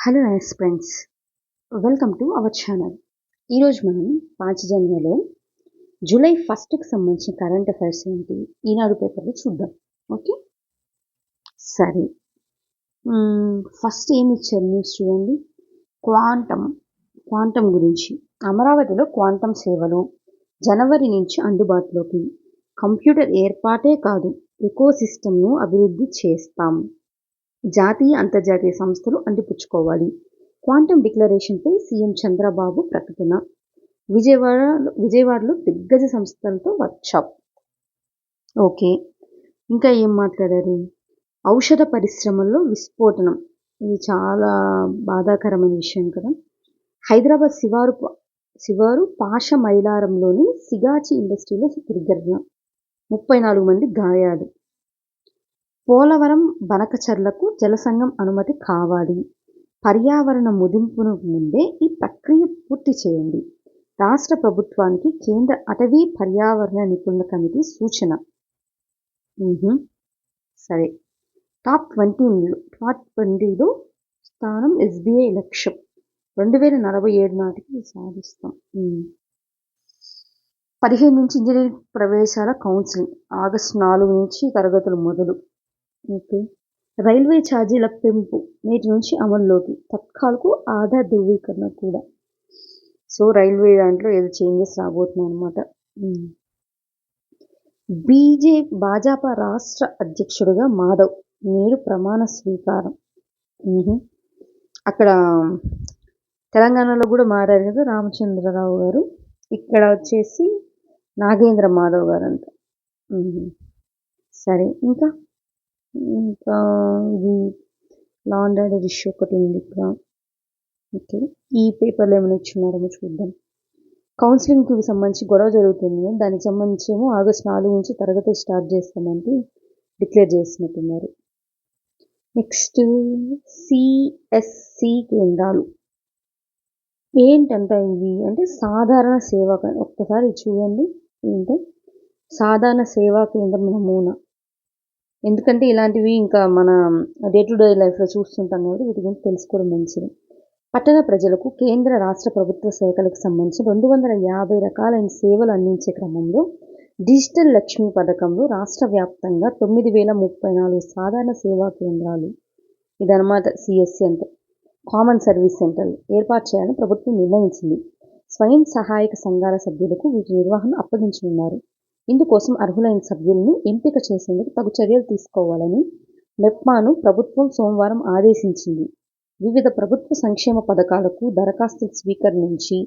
Hello nice friends, welcome to our channel. ఈరోజు మనం పాంచజన్యలో July 1కి సంబంధించిన కరెంట్ అఫైర్స్ ఏంటి ఈనాడు పేపర్లో చూద్దాం. ఓకే, సరే. ఫస్ట్ ఏమి ఇచ్చారు న్యూస్ చూడండి. క్వాంటమ్ గురించి. అమరావతిలో క్వాంటమ్ సేవలు జనవరి నుంచి అందుబాటులోకి. కంప్యూటర్ ఏర్పాటే కాదు, ఎకోసిస్టమ్ను అభివృద్ధి చేస్తాం. జాతీయ అంతర్జాతీయ సంస్థలు అందిపుచ్చుకోవాలి. క్వాంటమ్ డిక్లరేషన్పై సీఎం చంద్రబాబు ప్రకటన. విజయవాడలో దిగ్గజ సంస్థలతో వర్క్షాప్. ఓకే, ఇంకా ఏం మాట్లాడారు. ఔషధ పరిశ్రమల్లో విస్ఫోటనం. ఇది చాలా బాధాకరమైన విషయం కదా. హైదరాబాద్ శివారు పాషమైలారంలోని సిగాచి ఇండస్ట్రీలో దుర్ఘటన, 34 మంది గాయాలు. పోలవరం బనకచర్లకు జలసంఘం అనుమతి కావాలి. పర్యావరణ ముగింపును ముందే ఈ ప్రక్రియ పూర్తి చేయండి. రాష్ట్ర ప్రభుత్వానికి కేంద్ర అటవీ పర్యావరణ నిపుణుల కమిటీ సూచన. సరే. టాప్ 20లో స్థానం ఎస్బీఐ లక్ష్యం 2047 నాటికి సాధిస్తాం. 15 నుంచి ఇంజనీరింగ్ ప్రవేశాల కౌన్సిలింగ్. ఆగస్టు 4 నుంచి తరగతులు మొదలు. ఓకే. రైల్వే ఛార్జీల పెంపు నేటి నుంచి అమల్లోకి. తత్కాల్కు ఆధార్ ధృవీకరణ కూడా. సో రైల్వే దాంట్లో ఏదో చేంజెస్ రాబోతున్నాయి అనమాట. భాజపా రాష్ట్ర అధ్యక్షుడిగా మాధవ్ నేడు ప్రమాణ స్వీకారం. అక్కడ తెలంగాణలో కూడా మారారు కదా రామచంద్రరావు గారు. ఇక్కడ వచ్చేసి నాగేంద్ర మాధవ్ గారు అంట. సరే, ఇంకా ఇది లా అండ్ ఆర్డర్ ఇష్యూ ఒకటి ఉంది ఇక్కడ. ఓకే, ఈ పేపర్లో ఏమైనా ఇచ్చున్నారేమో చూద్దాం. కౌన్సిలింగ్కి సంబంధించి గొడవ జరుగుతుంది, దానికి సంబంధించి ఏమో ఆగస్టు 4 నుంచి తరగతులు స్టార్ట్ చేస్తామంటే డిక్లేర్ చేసినట్టున్నారు. నెక్స్ట్ సిఎస్సి కేంద్రాలు ఏంటంటే ఇవి అంటే సాధారణ సేవా. ఒక్కసారి చూడండి ఏంటో సాధారణ సేవా కేంద్రం నమూనా. ఎందుకంటే ఇలాంటివి ఇంకా మన డే టు డే లైఫ్లో చూస్తుంటాం కాబట్టి వీటి గురించి తెలుసుకోవడం మంచిది. పట్టణ ప్రజలకు కేంద్ర రాష్ట్ర ప్రభుత్వ శాఖలకు సంబంధించి 250 రకాలైన సేవలు అందించే క్రమంలో డిజిటల్ లక్ష్మీ పథకంలో రాష్ట్ర వ్యాప్తంగా 9034 సాధారణ సేవా కేంద్రాలు, ఇదన్నమాట సిఎస్సి అంటే కామన్ సర్వీస్ సెంటర్లు ఏర్పాటు చేయాలని ప్రభుత్వం నిర్ణయించింది. స్వయం సహాయక సంఘాల సభ్యులకు వీటి నిర్వహణ అప్పగించనున్నారు. ఇందుకోసం అర్హులైన సభ్యులను ఎంపిక చేసేందుకు తగు చర్యలు తీసుకోవాలని మెప్మాను ప్రభుత్వం సోమవారం ఆదేశించింది. వివిధ ప్రభుత్వ సంక్షేమ పథకాలకు దరఖాస్తులు స్వీకరించి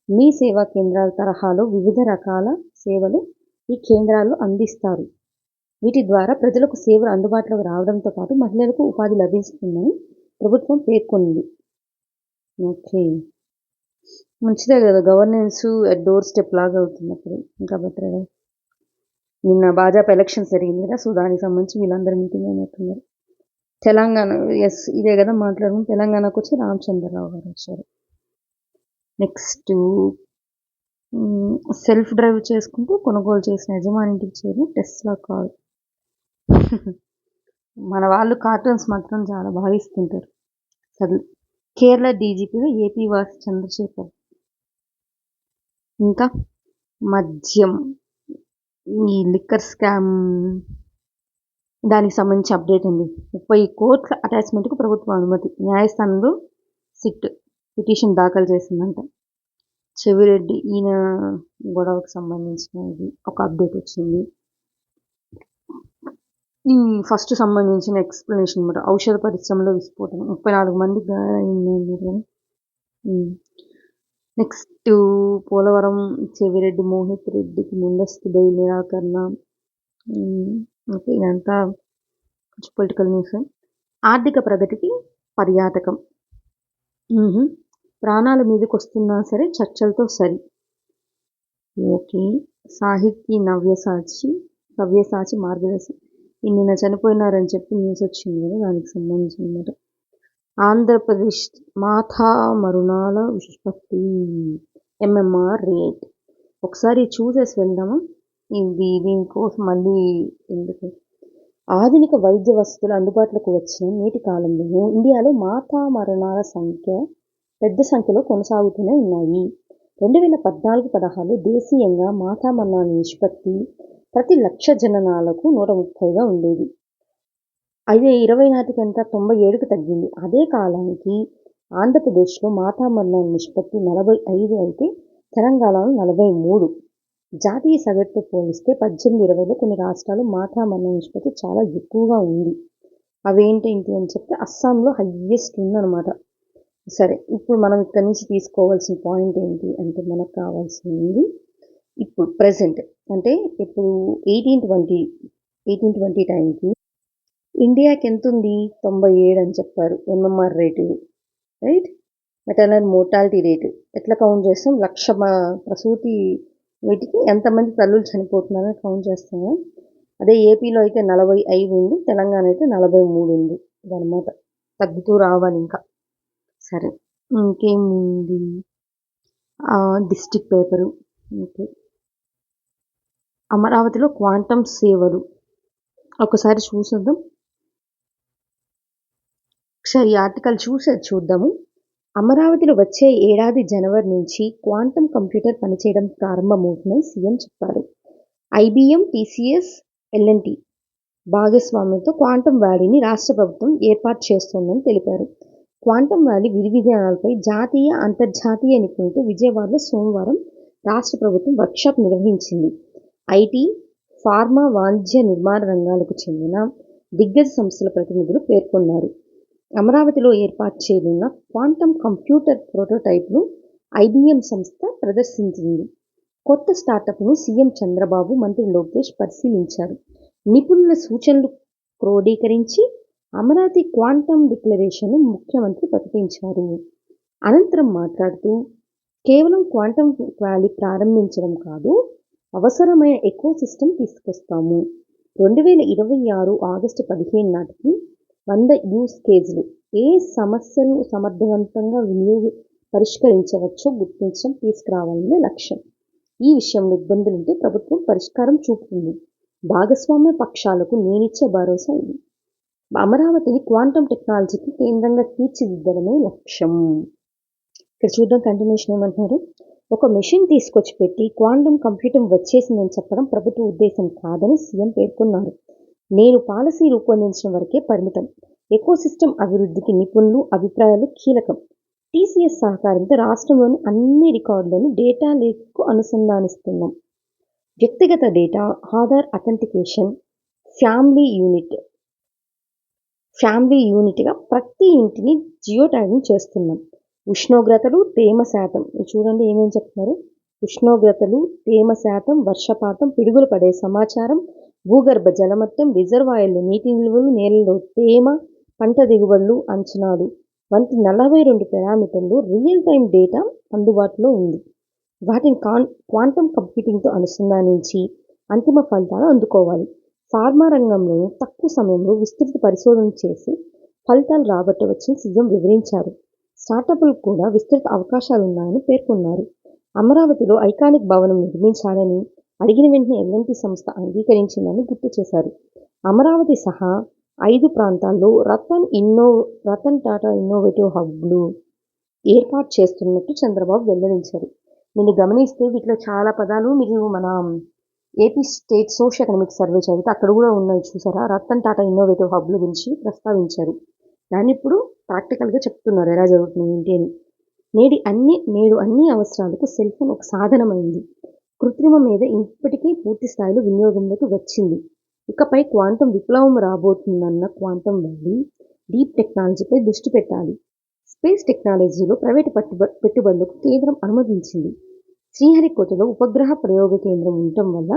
మీ సేవా కేంద్రాల తరహాలో వివిధ రకాల సేవలు ఈ కేంద్రాల్లో అందిస్తారు. వీటి ద్వారా ప్రజలకు సేవలు అందుబాటులోకి రావడంతో పాటు మహిళలకు ఉపాధి లభిస్తుందని ప్రభుత్వం పేర్కొంది. ఓకే, మంచిదే కదా. గవర్నెన్స్ ఎట్ డోర్ స్టెప్ లాగా అవుతున్నప్పుడు ఇంకా బెటర్. నిన్న భాజపా ఎలక్షన్స్ జరిగింది కదా, సో దానికి సంబంధించి వీళ్ళందరూ మీటింగ్ అయినట్టున్నారు. తెలంగాణ ఇదే కదా మాట్లాడుకుని తెలంగాణకు వచ్చి రామచంద్రరావు గారు వచ్చారు. నెక్స్ట్ సెల్ఫ్ డ్రైవ్ చేసుకుంటూ కొనుగోలు చేసిన యజమానింటికి చేరిన టెస్లా కారు. మన వాళ్ళు కార్టూన్స్ మాత్రం చాలా బాగా ఇస్తుంటారు. సరే, కేరళ డీజీపీగా ఏపీ వాసి చంద్రశేఖర్. ఇంకా మద్యం, ఈ లిక్కర్ స్కామ్ దానికి సంబంధించి అప్డేట్ అండి. 30 కోట్ల అటాచ్మెంట్కు ప్రభుత్వ అనుమతి. న్యాయస్థానంలో సిట్ పిటిషన్ దాఖలు చేసిందంట. చెవిరెడ్డి ఈయన గొడవకు సంబంధించినది ఒక అప్డేట్ వచ్చింది. ఫస్ట్ సంబంధించిన ఎక్స్ప్లెనేషన్ అనమాట. ఔషధ పరిశ్రమలో విస్ఫోటనం, 34 మంది గాయాలయ్యారు. నెక్స్ట్ పోలవరం చెవిరెడ్డి మోహిత్ రెడ్డికి ముందస్తు బెయిల్ నిరాకరణ. ఓకే, ఇదంతా కొంచెం పొలిటికల్ న్యూస్. ఆర్థిక ప్రగతికి పర్యాటకం. ప్రాణాల మీదకి వస్తున్నా సరే చర్చలతో సరి. ఓకే, సాహితీ నవ్యసాచి మార్గదర్శి నిన్న చనిపోయినారని చెప్పి న్యూస్ వచ్చింది కదా, దానికి సంబంధించి అన్నమాట. ఆంధ్రప్రదేశ్ మాతా మరుణాల విష్పత్తి ఎంఎంఆర్ రేట్. ఒకసారి చూసేసి వెళ్దామా. దీనికోసం మళ్ళీ ఎందుకు. ఆధునిక వైద్య వసతులు అందుబాటులోకి వచ్చిన నేటి కాలంలో ఇండియాలో మాతా మరణాల సంఖ్య పెద్ద సంఖ్యలో కొనసాగుతూనే ఉన్నాయి. 2014-16 దేశీయంగా మాతా మరణాల నిష్పత్తి ప్రతి 1,00,000 జననాలకు 130గా ఉండేది. అదే 20 నాటికి 97కు తగ్గింది. అదే కాలానికి ఆంధ్రప్రదేశ్లో మాతా మరణాల నిష్పత్తి 45 అయితే తెలంగాణలో 43. జాతీయ సగటుతో పోలిస్తే 18-20లో కొన్ని రాష్ట్రాలు మాతా మరణాల నిష్పత్తి చాలా ఎక్కువగా ఉంది. అవేంటి అని చెప్తే అస్సాంలో హయ్యెస్ట్ ఉందన్నమాట. సరే, ఇప్పుడు మనం ఇక్కడి నుంచి తీసుకోవాల్సిన పాయింట్ ఏంటి అంటే మనకు కావాల్సింది ఇప్పుడు ప్రెజెంట్ అంటే ఇప్పుడు 1820 టైంకి ఇండియాకి ఎంత ఉంది? 97 అని చెప్పారు MMR rate, right? Maternal mortality rate ఎట్లా కౌంట్ చేస్తాం? 1,00,000 ప్రసూతి వీటికి ఎంతమంది తల్లులు చనిపోతున్నారని కౌంట్ చేస్తాము. అదే ఏపీలో అయితే 45 ఉంది, తెలంగాణ అయితే 43 ఉంది. ఇదనమాట, తగ్గుతూ రావాలి ఇంకా. సరే, ఇంకేముంది? District paper. ఓకే, అమరావతిలో క్వాంటమ్ సేవలు ఒకసారి చూసేద్దాం. ఒకసారి ఈ ఆర్టికల్ చూద్దాము. అమరావతిలో వచ్చే ఏడాది జనవరి నుంచి క్వాంటమ్ కంప్యూటర్ పనిచేయడం ప్రారంభమవుతుందని సీఎం చెప్పారు. ఐబీఎం, టీసీఎస్, ఎల్ఎన్టీ భాగస్వామ్యంతో క్వాంటమ్ వ్యాలీని రాష్ట్ర ప్రభుత్వం ఏర్పాటు చేస్తోందని తెలిపారు. క్వాంటమ్ వ్యాలీ విధి విధానాలపై జాతీయ, అంతర్జాతీయ నిపుణులతో విజయవాడలో సోమవారం రాష్ట్ర ప్రభుత్వం వర్క్షాప్ నిర్వహించింది. ఐటీ, ఫార్మా, వాణిజ్య, నిర్మాణ రంగాలకు చెందిన దిగ్గజ సంస్థల ప్రతినిధులు పేర్కొన్నారు. అమరావతిలో ఏర్పాటు చేయనున్న క్వాంటమ్ కంప్యూటర్ ప్రోటోటైప్ను ఐబీఎం సంస్థ ప్రదర్శించింది. కొత్త స్టార్టప్ను సీఎం చంద్రబాబు, మంత్రి లోకేష్ పరిశీలించారు. నిపుణుల సూచనలు క్రోడీకరించి అమరావతి క్వాంటమ్ డిక్లరేషన్ను ముఖ్యమంత్రి ప్రకటించారు. అనంతరం మాట్లాడుతూ, కేవలం క్వాంటమ్ వ్యాలీ ప్రారంభించడం కాదు, అవసరమైన ఎకోసిస్టమ్ తీసుకొస్తాము. 2026 ఆగస్టు 15 నాటికి 100 యూజ్ కేసులు ఏ సమస్యను సమర్థవంతంగా పరిష్కరించవచ్చో గుర్తించడం తీసుకురావాలనే లక్ష్యం. ఈ విషయంలో ఇబ్బందులుంటే ప్రభుత్వం పరిష్కారం చూపుతుంది. భాగస్వామ్య పక్షాలకు నేనిచ్చే భరోసా ఇది. అమరావతిని క్వాంటమ్ టెక్నాలజీకి కేంద్రంగా తీర్చిదిద్దడమే లక్ష్యం. ఇక్కడ చూద్దాం కంటిన్యూషన్ ఏమంటున్నారు. ఒక మెషిన్ తీసుకొచ్చి పెట్టి క్వాంటమ్ కంప్యూటర్ వచ్చేసిందని చెప్పడం ప్రభుత్వ ఉద్దేశం కాదని సీఎం పేర్కొన్నారు. నేను పాలసీ రూపొందించడం వరకే పరిమితం. ఎకోసిస్టమ్ అభివృద్ధికి నిపుణులు అభిప్రాయాలు కీలకం. టీసీఎస్ సహకారంతో రాష్ట్రంలోని అన్ని రికార్డులను డేటా లేక్కు అనుసంధానిస్తున్నాం. వ్యక్తిగత డేటా, ఆధార్ అథెంటికేషన్, ఫ్యామిలీ యూనిట్గా ప్రతి ఇంటిని జియో ట్యాగింగ్ చేస్తున్నాం. ఉష్ణోగ్రతలు, తేమ శాతం చూడండి ఏమేమి చెప్తున్నారు. ఉష్ణోగ్రతలు, తేమ శాతం, వర్షపాతం, పిడుగులు పడే సమాచారం, భూగర్భ జలమట్టం, రిజర్వాయర్లు నీటి నిల్వలు, నేలలో తేమ, పంట దిగుబడులు అంచనాలు వంటి 42 పారామీటర్లు రియల్ టైం డేటా అందుబాటులో ఉంది. వాటిని క్వాంటమ్ కంప్యూటింగ్తో అనుసంధానించి అంతిమ ఫలితాలు అందుకోవాలి. ఫార్మా రంగంలో తక్కువ సమయంలో విస్తృత పరిశోధన చేసి ఫలితాలు రాబట్టవచ్చని సీఎం వివరించారు. స్టార్టప్లకు కూడా విస్తృత అవకాశాలున్నాయని పేర్కొన్నారు. అమరావతిలో ఐకానిక్ భవనం నిర్మించాలని అడిగిన వెంటనే ఎల్ఎన్టీ సంస్థ అంగీకరించిందని గుర్తు చేశారు. అమరావతి సహా 5 ప్రాంతాల్లో రతన్ టాటా ఇన్నోవేటివ్ హబ్లు ఏర్పాటు చేస్తున్నట్టు చంద్రబాబు వెల్లడించారు. మీరు గమనిస్తే వీటిలో చాలా పదాలు మీరు మన AP state social economic survey చదివితే అక్కడ కూడా ఉన్నాయి చూసారా. రతన్ టాటా ఇన్నోవేటివ్ హబ్ల గురించి ప్రస్తావించారు. దాన్ని ఇప్పుడు ప్రాక్టికల్గా చెప్తున్నారు ఎలా జరుగుతుంది ఏంటి అని. నేడు అన్ని అవసరాలకు సెల్ ఫోన్ ఒక సాధనమైంది. కృత్రిమ మీద ఇప్పటికీ పూర్తి స్థాయిలో వినియోగంలోకి వచ్చింది. ఇకపై క్వాంటమ్ విప్లవం రాబోతుందన్న క్వాంటమ్ వ్యాలీ, డీప్ టెక్నాలజీపై దృష్టి పెట్టాలి. స్పేస్ టెక్నాలజీలో ప్రైవేటు పెట్టుబడులకు కేంద్రం అనుమతించింది. శ్రీహరికోటలో ఉపగ్రహ ప్రయోగ కేంద్రం ఉండటం వల్ల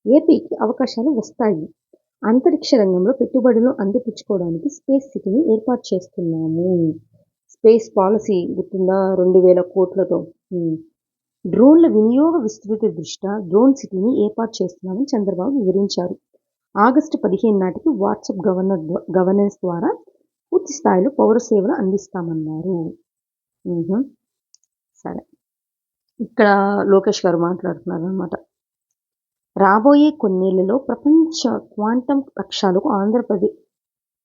ఏపీకి అవకాశాలు వస్తాయి. అంతరిక్ష రంగంలో పెట్టుబడులను అందిపుచ్చుకోవడానికి స్పేస్ సిటీని ఏర్పాటు చేస్తున్నాము. స్పేస్ పాలసీ గుర్తుందా? 2,000 కోట్లతో. డ్రోన్ల వినియోగ విస్తృత దృష్ట్యా డ్రోన్ సిటీని ఏర్పాటు చేస్తున్నామని చంద్రబాబు వివరించారు. ఆగస్టు 15 నాటికి వాట్సాప్ గవర్నెన్స్ ద్వారా పూర్తి స్థాయిలో పౌర సేవలు అందిస్తామన్నారు. సరే, ఇక్కడ లోకేష్ గారు మాట్లాడుతున్నారు అనమాట. రాబోయే కొన్నేళ్లలో ప్రపంచ క్వాంటం లక్ష్యాలకు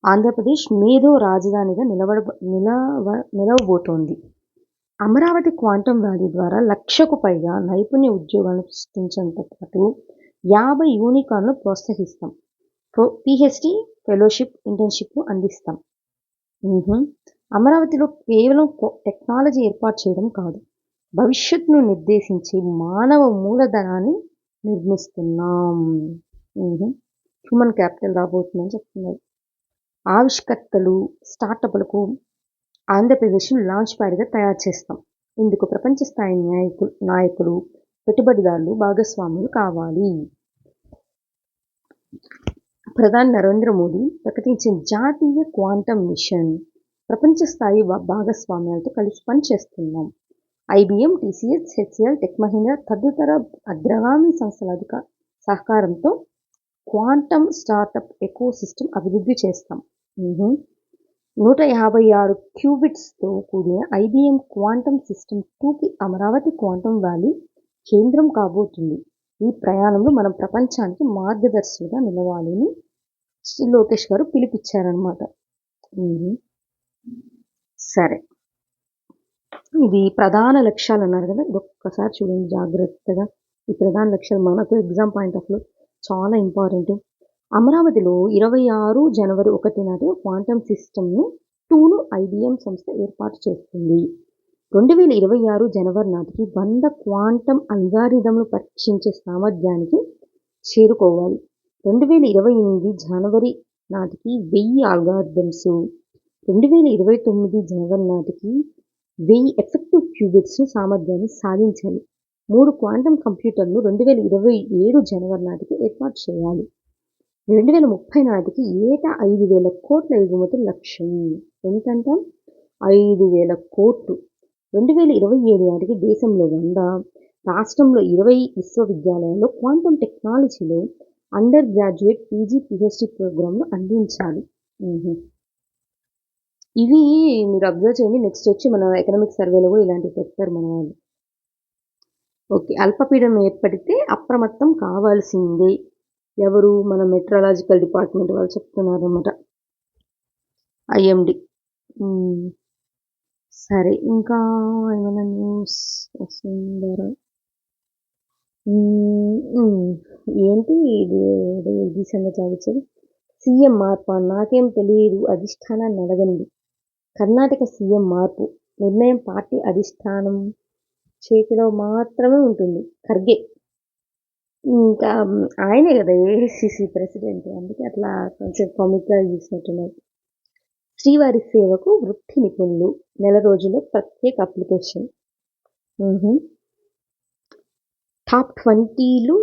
ఆంధ్రప్రదేశ్ మేధో రాజధానిగా నిలవబోతోంది. అమరావతి క్వాంటం వ్యాలీ ద్వారా 1,00,000కు పైగా నైపుణ్య ఉద్యోగాలను సృష్టించడంతో పాటు 50 యూనికార్న్లను ప్రోత్సహిస్తాం. పీహెచ్డీ, ఫెలోషిప్, ఇంటర్న్షిప్లు అందిస్తాం. అమరావతిలో కేవలం టెక్నాలజీ ఏర్పాటు చేయడం కాదు, భవిష్యత్తును నిర్దేశించే మానవ మూలధనాన్ని నిర్మిస్తున్నాం. హ్యూమన్ క్యాపిటల్ రాబోతుందని చెప్తున్నారు. ఆవిష్కర్తలు, స్టార్టప్లకు ఆంధ్రప్రదేశ్ను లాంచ్ ప్యాడ్గా తయారు చేస్తాం. ఇందుకు ప్రపంచ స్థాయి నాయకులు, పెట్టుబడిదారులు భాగస్వాములు కావాలి. ప్రధాని నరేంద్ర మోదీ ప్రకటించిన జాతీయ క్వాంటం మిషన్ ప్రపంచ స్థాయి భాగస్వామ్యాలతో కలిసి పనిచేస్తున్నాం. IBM, TCS, HCl, tech Mahindra తదితర అగ్రగామి సంస్థల సహకారంతో క్వాంటం స్టార్టప్ ఎకోసిస్టమ్ అభివృద్ధి చేస్తాం. 156 క్యూబిట్స్తో కూడిన ఐబిఎం క్వాంటమ్ సిస్టమ్ 2కి అమరావతి క్వాంటం వ్యాలీ కేంద్రం కాబోతుంది. ఈ ప్రయాణంలో మనం ప్రపంచానికి మార్గదర్శులుగా నిలవాలని లోకేష్ గారు పిలుపిచ్చారనమాట. సరే, ఇది ప్రధాన లక్ష్యాలు అన్నారు కదా, ఇది ఒక్కసారి చూడండి జాగ్రత్తగా. ఈ ప్రధాన లక్ష్యాలు మనకు ఎగ్జామ్ పాయింట్ ఆఫ్ వ్యూ చాలా ఇంపార్టెంట్. అమరావతిలో 26 జనవరి 1 నాటి క్వాంటమ్ సిస్టమ్ను 2ను ఐబిఎం సంస్థ ఏర్పాటు చేస్తుంది. 2026 జనవరి నాటికి 100 క్వాంటమ్ అల్గారిథంలు పరీక్షించే సామర్థ్యానికి చేరుకోవాలి. 2028 జనవరి నాటికి 1000 అల్గారిథమ్స్, 2029 జనవరి నాటికి 1000 ఎఫెక్టివ్ క్యూబిట్స్ సామర్థ్యాన్ని సాధించాలి. 3 క్వాంటమ్ కంప్యూటర్లు 2027 జనవరి నాటికి ఏర్పాటు చేయాలి. 2030 నాటికి ఏటా 5,000 కోట్ల ఎగుమతుల లక్ష్యం. ఎంతంట? 5,000 కోట్లు. 2027 నాటికి దేశంలో 100, రాష్ట్రంలో 20 విశ్వవిద్యాలయాల్లో క్వాంటమ్ టెక్నాలజీలో అండర్ గ్రాడ్యుయేట్, పీజీ, పీహెచ్డీ ప్రోగ్రాంలు అందించాలి. ఇవి మీరు అబ్జర్వ్ చేయండి. నెక్స్ట్ వచ్చి మన ఎకనామిక్ సర్వేలో కూడా ఇలాంటివి పెట్టారు మన వాళ్ళు. ఓకే, అల్పపీడనం ఏర్పడితే అప్రమత్తం కావాల్సిందే. ఎవరు? మన మెట్రాలజికల్ డిపార్ట్మెంట్ వాళ్ళు చెప్తున్నారు అన్నమాట, ఐఎండి. సరే, ఇంకా ఏమైనా న్యూస్ వస్తుందా? ఏంటి ఇది సంగతి చావించేది? సీఎం మార్పు నాకేం తెలియదు, అధిష్టానాన్ని అడగండి. కర్ణాటక సీఎం మార్పు నిర్ణయం పార్టీ అధిష్టానం చేతిలో మాత్రమే ఉంటుంది. ఖర్గే ఇంకా ఆయనే కదా ఏఐసిసి ప్రెసిడెంట్, అందుకే అట్లా కొంచెం కామిక్గా చూసినట్టున్నారు. శ్రీవారి సేవకు వృత్తి నిపుణులు, నెల రోజుల్లో ప్రత్యేక అప్లికేషన్. టాప్ 20లు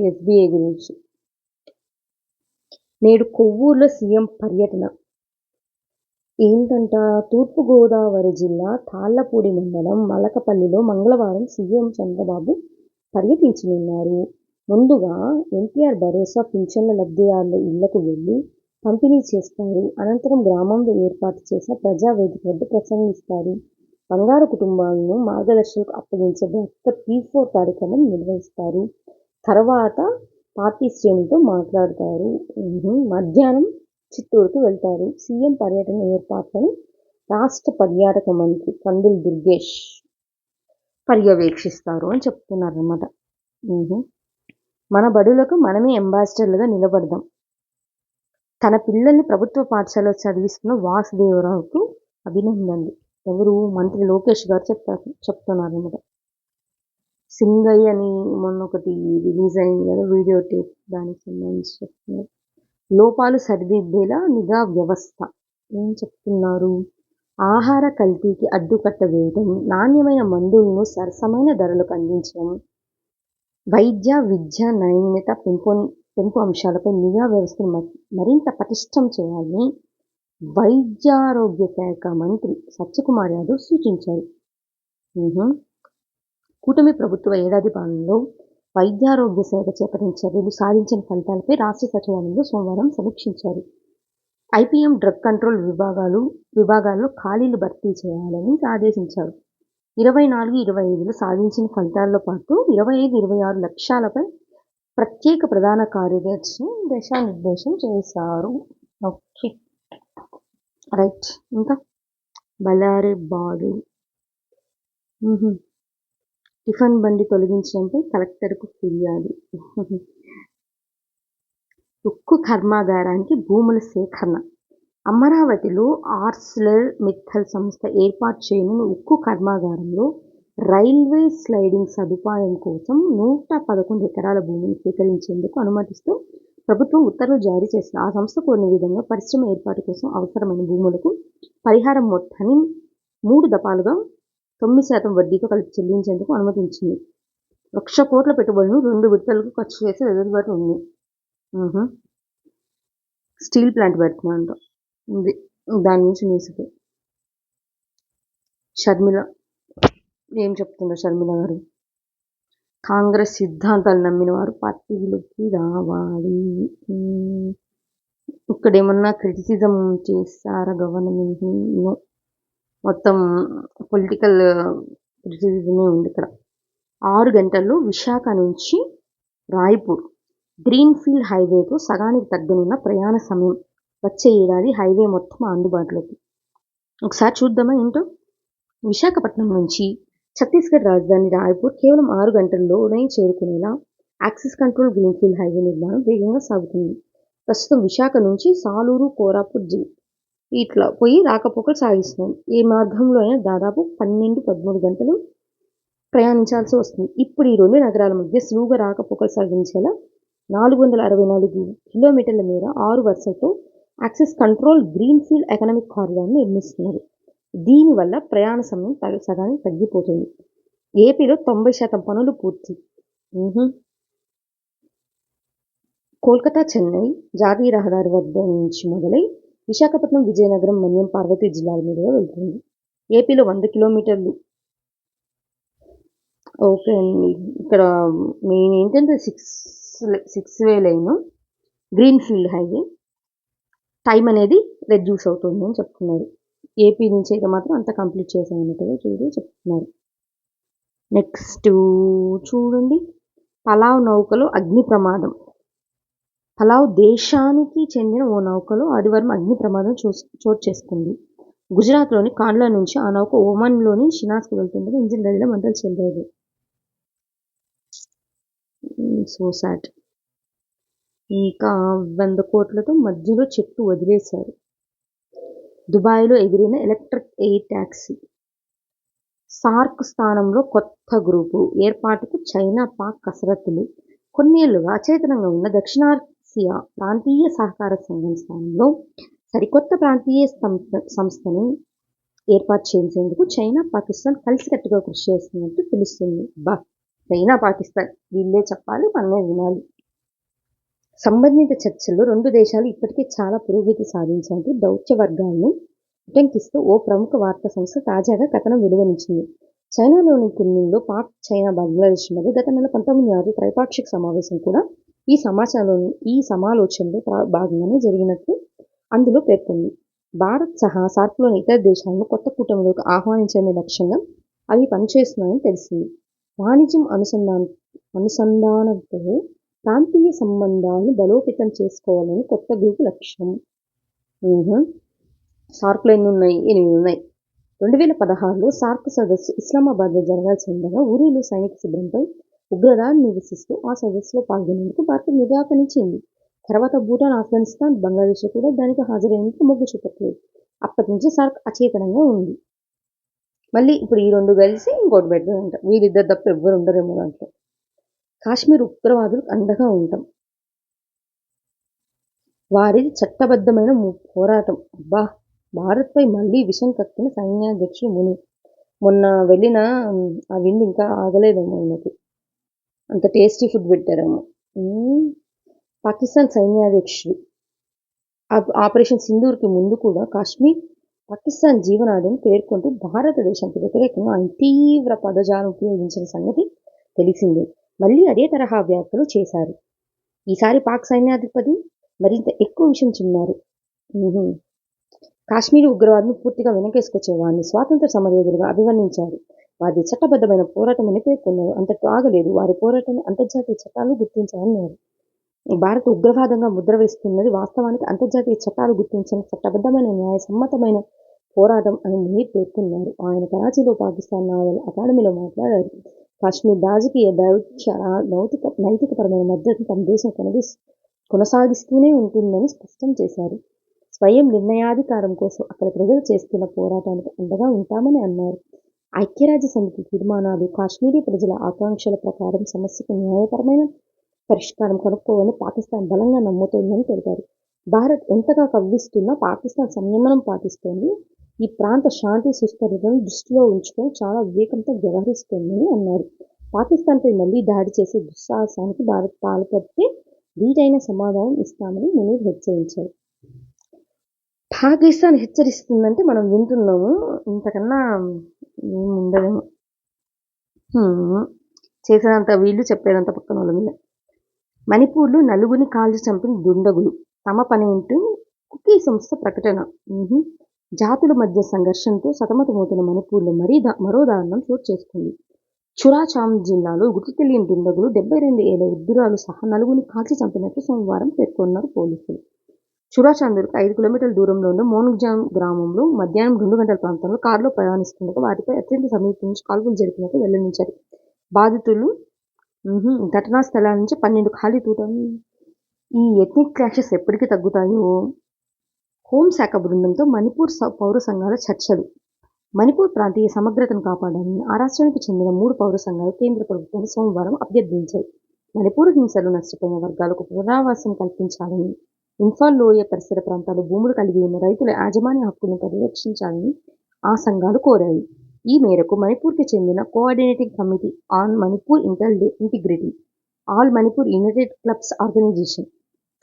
ఎస్బీఐ గురించి. నేడు కొవ్వూరులో సీఎం పర్యటన. ఏంటంట? తూర్పుగోదావరి జిల్లా తాళ్లపూడి మండలం మలకపల్లిలో మంగళవారం సీఎం చంద్రబాబు పర్యటించనున్నారు. ముందుగా ఎన్టీఆర్ భరోసా పింఛన్ల లబ్ధిదారుల ఇళ్లకు వెళ్లి పంపిణీ చేస్తారు. అనంతరం గ్రామంలో ఏర్పాటు చేసిన ప్రజావేదిక వద్ద ప్రసంగిస్తారు. బంగారు కుటుంబాలను మార్గదర్శకులకు అప్పగించే డాక్టర్ P4 కార్యక్రమం నిర్వహిస్తారు. తర్వాత పార్టీ శ్రేణులతో మాట్లాడతారు. మధ్యాహ్నం చిత్తూరుకు వెళ్తారు. సీఎం పర్యటన ఏర్పాట్లను రాష్ట్ర పర్యాటక మంత్రి కందుల దుర్గేష్ పర్యవేక్షిస్తారు అని చెప్తున్నారన్నమాట. మన బడులకు మనమే అంబాసిడర్లుగా నిలబడదాం. తన పిల్లల్ని ప్రభుత్వ పాఠశాలలో చదివిస్తున్న వాసుదేవరావుకు అభినందనలు. ఎవరు? మంత్రి లోకేష్ గారు చెప్తున్నారన్నమాట. సింగయ్య అని మొన్న ఒకటి రిలీజ్ అయింది కదా వీడియో టేప్, దానికి సంబంధించి చెప్తున్నారు. లోపాలు సరిదిద్దేలా నిఘా వ్యవస్థ. ఏం చెప్తున్నారు? ఆహార కల్తీకి అడ్డుకట్ట వేయడం, నాణ్యమైన మందులను సరసమైన ధరలకు అందించడం, వైద్య విద్య నాణ్యత పెంపు అంశాలపై నిఘా వ్యవస్థను మరింత పటిష్టం చేయాలని వైద్యారోగ్య శాఖ మంత్రి సత్యకుమార్ యాదవ్ సూచించారు. కూటమి ప్రభుత్వ ఏడాది పాలనలో వైద్యారోగ్య శాఖ చేపట్టిన చర్యలు, సాధించిన ఫలితాలపై రాష్ట్ర సచివాలయంలో సోమవారం సమీక్షించారు. ఐపీఎం డ్రగ్ కంట్రోల్ విభాగాల్లో ఖాళీలు భర్తీ చేయాలని ఆదేశించారు. 24-25లో సాధించిన ఫలితాలతో పాటు 25-26 లక్ష్యాలపై ప్రత్యేక ప్రధాన కార్యదర్శి దిశానిర్దేశం చేశారు. Okay, right. ఇంకా బళ్ళారి బాడు. టిఫిన్ బండి తొలగించడంపై కలెక్టర్కు ఫిర్యాదు. ఉక్కు కర్మాగారానికి భూముల సేకరణ. అమరావతిలో ఆర్సిలర్ మిత్తల్ సంస్థ ఏర్పాటు చేయనున్న ఉక్కు కర్మాగారంలో రైల్వే స్లైడింగ్ సదుపాయం కోసం 111 ఎకరాల భూమిని సేకరించేందుకు అనుమతిస్తూ ప్రభుత్వం ఉత్తర్వులు జారీ చేసింది. ఆ సంస్థ కోరిన విధంగా పరిశ్రమ ఏర్పాటు కోసం అవసరమైన భూములకు పరిహారం మొత్తాన్ని 3 దఫాలుగా 9% వడ్డీతో కలిపి చెల్లించేందుకు అనుమతించింది. 1,00,000 కోట్ల పెట్టుబడులను 2 విడతలకు ఖర్చు చేసే వెసులుబాటు ఉంది. స్టీల్ ప్లాంట్ పెడుతున్నా ఉంది. దాని నుంచి న్యూస్కి షర్మిల ఏం చెప్తుందో షర్మిల గారు, కాంగ్రెస్ సిద్ధాంతాలు నమ్మిన వారు పార్టీలోకి రావాలి. ఇక్కడ ఏమన్నా క్రిటిసిజం చేస్తారా గవర్నమెంట్ని? మొత్తం పొలిటికల్ క్రిటిసిజమే ఉంది ఇక్కడ. 6 గంటల్లో విశాఖ నుంచి రాయ్పూర్ గ్రీన్ఫీల్డ్ హైవేతో సగానికి తగ్గనున్న ప్రయాణ సమయం. వచ్చే ఏడాది హైవే మొత్తం అందుబాటులోకి. ఒకసారి చూద్దామా ఏంటో. విశాఖపట్నం నుంచి ఛత్తీస్గఢ్ రాజధాని రాయ్పూర్ కేవలం 6 గంటల్లోనే చేరుకునేలా యాక్సిస్ కంట్రోల్ గ్రీన్ఫీల్డ్ హైవే నిర్మాణం వేగంగా సాగుతుంది. ప్రస్తుతం విశాఖ నుంచి సాలూరు, కోరాపుట్ ఇట్లా పోయి రాకపోకలు సాగిస్తున్నాం. ఏ మార్గంలో అయినా దాదాపు 12-13 గంటలు ప్రయాణించాల్సి వస్తుంది. ఇప్పుడు ఈ 2 నగరాల మధ్య సులువుగా రాకపోకలు సాగించేలా 464 కిలోమీటర్ల మేర 6 వరుసలతో యాక్సిస్ కంట్రోల్ గ్రీన్ఫీల్డ్ ఎకనామిక్ కారిడార్ను నిర్మిస్తున్నారు. దీనివల్ల ప్రయాణ సమయం సగానికి తగ్గిపోతుంది. ఏపీలో 90% పనులు పూర్తి. కోల్కతా చెన్నై జాతీయ రహదారి వద్ద నుంచి మొదలై విశాఖపట్నం, విజయనగరం, మన్యం, పార్వతీ జిల్లాల మీదుగా వెళ్తుంది. ఏపీలో 100 కిలోమీటర్లు. ఓకే అండి. ఇక్కడ మెయిన్ ఏంటంటే 6 వే లైన్ గ్రీన్ఫీల్డ్ హైవే టైం అనేది రెడ్యూస్ అవుతుంది అని చెప్తున్నారు. ఏపీ నుంచి అయితే మాత్రం అంతా కంప్లీట్ చేసామన్నట్టుగా చెప్తున్నారు. నెక్స్ట్ చూడండి, పలావ్ నౌకలో అగ్ని ప్రమాదం. పలావ్ దేశానికి చెందిన ఓ నౌకలో ఆదివారం అగ్ని ప్రమాదం చోటు చేసుకుంది. గుజరాత్లోని కాండ్లా నుంచి ఆ నౌక ఒమన్లోని షినాస్కు వెళ్తుండగా ఇంజిన్ రైలులో మంటలు చెందాయి. So sad. ఇంకా 100 కోట్లతో మధ్యలో చెట్టు వదిలేశారు. దుబాయ్లో ఎగిరిన ఎలక్ట్రిక్ ఎయిర్ టాక్సీ. సార్క్ స్థానంలో కొత్త గ్రూపు ఏర్పాటుకు చైనా, పాక్ కసరత్తులు. కొన్నేళ్లుగా అచేతనంగా ఉన్న దక్షిణాసియా ప్రాంతీయ సహకార సంఘం స్థానంలో సరికొత్త ప్రాంతీయ సంస్థను ఏర్పాటు చేసేందుకు చైనా, పాకిస్తాన్ కలిసికట్టుగా కృషి చేస్తున్నట్టు తెలుస్తుంది. చైనా, పాకిస్తాన్ వీళ్ళే చెప్పాలి, మనమే వినాలి. సంబంధిత చర్చల్లో 2 దేశాలు ఇప్పటికే చాలా పురోగతి సాధించాయంటూ దౌత్య వర్గాలను ఉటంకిస్తూ ఓ ప్రముఖ వార్తా సంస్థ తాజాగా కథనం వెలువరించింది. చైనాలోని కున్మింగ్లో పాక్, చైనా, బంగ్లాదేశ్ మధ్య గత నెల 19 నాటి త్రైపాక్షిక సమావేశం కూడా ఈ సమాలోచనలో భాగంగానే జరిగినట్లు అందులో పేర్కొంది. భారత్ సహా సార్క్లోని ఇతర దేశాలను కొత్త కూటమిలోకి ఆహ్వానించడమే లక్ష్యంగా అవి పనిచేస్తున్నాయని తెలిసింది. వాణిజ్యం అనుసంధానంతో ప్రాంతీయ సంబంధాలను బలోపేతం చేసుకోవాలని కొత్త గ్రూపు లక్ష్యం. సార్క్లో ఎన్ని ఉన్నాయి? 8 ఉన్నాయి. 2016లో సార్క్ సదస్సు ఇస్లామాబాద్లో జరగాల్సి ఉండగా ఉరీలో సైనిక శిబిరంపై ఉగ్రదాడి నిరసిస్తూ ఆ సదస్సులో పాల్గొనేందుకు భారత్ నిరాకరించింది. తర్వాత భూటాన్, ఆఫ్ఘనిస్తాన్, బంగ్లాదేశ్లో కూడా దానికి హాజరయ్యేందుకు మొగ్గు చూపట్లేదు. అప్పటి నుంచి సార్క్ అచేతనంగా ఉంది. మళ్ళీ ఇప్పుడు ఈ 2 కలిసి ఇంకోటి పెడతారంట. వీరిద్దరు తప్ప ఎవ్వరు ఉండరేమో దాంట్లో. కాశ్మీర్ ఉగ్రవాదులకు అండగా ఉంటాం. వారిది చట్టబద్ధమైన పోరాటం. భారత్పై మళ్లీ విషం కక్కిన సైన్యాధ్యక్షుడు ముని. మొన్న వెళ్ళిన ఆ విందు ఇంకా ఆగలేదేమో ఆయనకి. అంత టేస్టీ ఫుడ్ పెట్టారేమో. పాకిస్తాన్ సైన్యాధ్యక్షుడు ఆపరేషన్ సింధూర్కి ముందు కూడా కాశ్మీర్ పాకిస్తాన్ జీవనాడిని పేర్కొంటూ భారతదేశానికి వ్యతిరేకంగా ఆయన తీవ్ర పదజాలం ఉపయోగించిన సంగతి తెలిసిందే. మళ్ళీ అదే తరహా వ్యాఖ్యలు చేశారు. ఈసారి పాక్ సైన్యాధిపతి మరింత ఎక్కువ విషయం చిన్నారు. కాశ్మీర్ ఉగ్రవాదులను పూర్తిగా వెనకేసుకొచ్చే వారిని స్వాతంత్ర సమరయోధులుగా అభివర్ణించారు. వారిది చట్టబద్ధమైన పోరాటమని పేర్కొన్నారు. అంతటితో ఆగలేదు. వారి పోరాటాన్ని అంతర్జాతీయ చట్టాలు గుర్తించాయన్నారు. భారత్ ఉగ్రవాదంగా ముద్ర వేస్తున్నది వాస్తవానికి అంతర్జాతీయ చట్టాలు గుర్తించిన చట్టబద్ధమైన న్యాయసమ్మతమైన పోరాటం అని మునీర్ పేర్కొన్నారు. ఆయన కరాచీలో పాకిస్తాన్ నావల్ అకాడమీలో మాట్లాడారు. కాశ్మీర్ రాజకీయ నైతికపరమైన మద్దతును తమ దేశం కొనసాగిస్తూనే ఉంటుందని స్పష్టం చేశారు. స్వయం నిర్ణయాధికారం కోసం అక్కడ ప్రజలు చేస్తున్న పోరాటానికి అండగా ఉంటామని అన్నారు. ఐక్యరాజ్యసమితి తీర్మానాలు కాశ్మీరీ ప్రజల ఆకాంక్షల ప్రకారం సమస్యకు న్యాయపరమైన పరిష్కారం కనుక్కోవాలని పాకిస్తాన్ బలంగా నమ్ముతోందని తెలిపారు. భారత్ ఎంతగా కవ్విస్తున్నా పాకిస్తాన్ సంయమనం పాటిస్తోంది. ఈ ప్రాంత శాంతి సుస్థిరతను దృష్టిలో ఉంచుకొని చాలా వివేకంతో వ్యవహరిస్తోందని అన్నారు. పాకిస్తాన్పై మళ్లీ దాడి చేసే దుస్సాహసానికి భారత్ పాల్పడితే ధీటైన సమాధానం ఇస్తామని మునీర్ హెచ్చరించారు. పాకిస్తాన్ హెచ్చరిస్తుందంటే మనం వింటున్నాము. ఇంతకన్నా ఏముండదేమో. చేసేదంతా వీళ్ళు, చెప్పేదంతా పక్కన వాళ్ళ మీద. మణిపూర్లో నలుగురిని కాల్చి చంపిన దుండగులు తమ పనేంటూ కుకీ సంస్థ ప్రకటన. జాతుల మధ్య సంఘర్షణతో సతమతమవుతున్న మణిపూర్లో మరో దారుణం చోటు చేసుకుంది. చురాచామ్ జిల్లాలో గుర్తు తెలియని దుండగులు 72 ఏళ్ల వృద్ధురాలు సహా నలుగురిని కాల్చి చంపినట్లు సోమవారం పేర్కొన్నారు పోలీసులు. చురాచాందూర్కు 5 కిలోమీటర్ల దూరంలో ఉన్న మోనుగ్జామ్ గ్రామంలో మధ్యాహ్నం 2 గంటల ప్రాంతంలో కారులో ప్రయాణిస్తుండగా వాటిపై అత్యంత సమీపం నుంచి కాల్పులు జరిపినట్లు వెల్లడించారు. బాధితులు ఘటనా స్థలాల నుంచి 12 ఖాళీ తూటాలు. ఈ ఎథ్నిక్ క్లాషెస్ ఎప్పటికి తగ్గుతాయో? హోంశాఖ బృందంతో మణిపూర్ పౌర సంఘాల చర్చలు. మణిపూర్ ప్రాంతీయ సమగ్రతను కాపాడాలని ఆ రాష్ట్రానికి చెందిన 3 పౌర సంఘాలు కేంద్ర ప్రభుత్వాన్ని సోమవారం అభ్యర్థించాయి. మణిపూర్ హింసలు నష్టపోయిన వర్గాలకు పునరావాసం కల్పించాలని, ఇంఫాల్ లోయ పరిసర ప్రాంతాల్లో భూములు కలిగి ఉన్న రైతుల యాజమాన్య హక్కులను పరిరక్షించాలని ఆ సంఘాలు కోరాయి. ఈ మేరకు మణిపూర్కి చెందిన coordinating committee on Manipur integrity, all Manipur united clubs organisation,